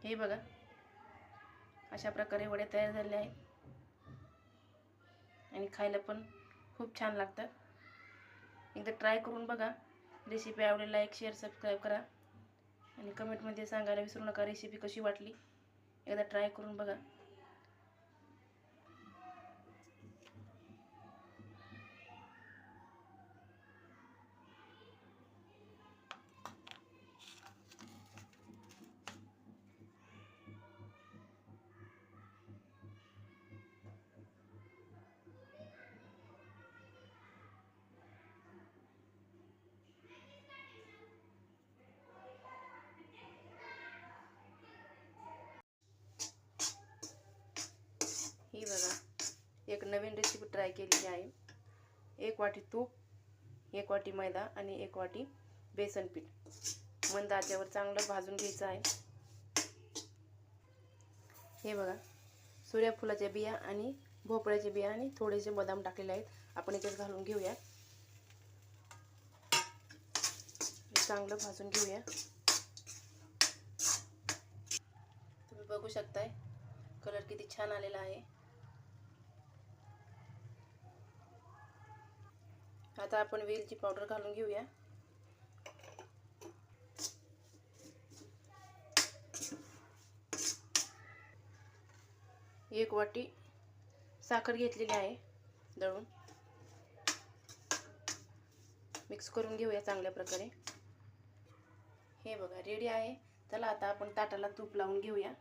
हे बघा, अशा प्रकारे वड्या तयार झालेल्या आहेत आणि खायला पण खूप छान लागतात. एकदा ट्राय करून बघा. रेसिपी आवडली लाईक शेअर सबस्क्राईब करा आणि कमेंटमध्ये सांगायला विसरू नका रेसिपी कशी वाटली. एकदा ट्राय करून बघा. ही बघा, एक नवीन रेसिपी ट्राय केलेली आहे. 1 वाटी तूप, 1 वाटी मैदा आणि 1 वाटी बेसन पीठ मंद आचेवर चांगलं भाजून घ्यायचं आहे. हे बघा, सूर्यफुलाच्या बिया आणि भोपळ्याच्या बिया आणि थोडेसे बदाम टाकलेले आहेत. आपण याच्यात घालून घेऊया. चांगलं भाजून घेऊया. तुम्ही बघू शकताय कलर किती छान आलेला आहे. आता आपण वेलची पावडर घालून घेऊया. एक वाटी साखर घेतलेली आहे दळून. मिक्स करून घेऊया चांगल्या प्रकारे. हे बघा, रेडी आहे. चला आता आपण ताटाला तूप लावून घेऊया.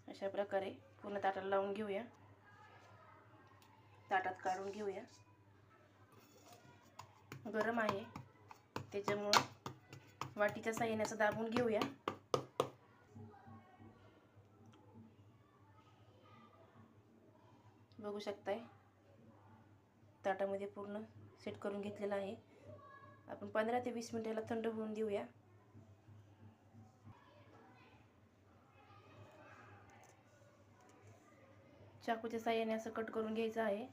अशा प्रकारे पूर्ण ताटाला लावून घेऊया. ताटात काढून घेऊया. गरम आहे त्याच्यामुळे वाटीच्या साहाय्याने असं दाबून घेऊया. बघू शकताय ताटामध्ये पूर्ण सेट करून घेतलेला आहे. आपण 15 ते 20 मिनिटाला थंड होऊन देऊया. चाकूच्या साहाय्याने असं कट करून घ्यायचं आहे.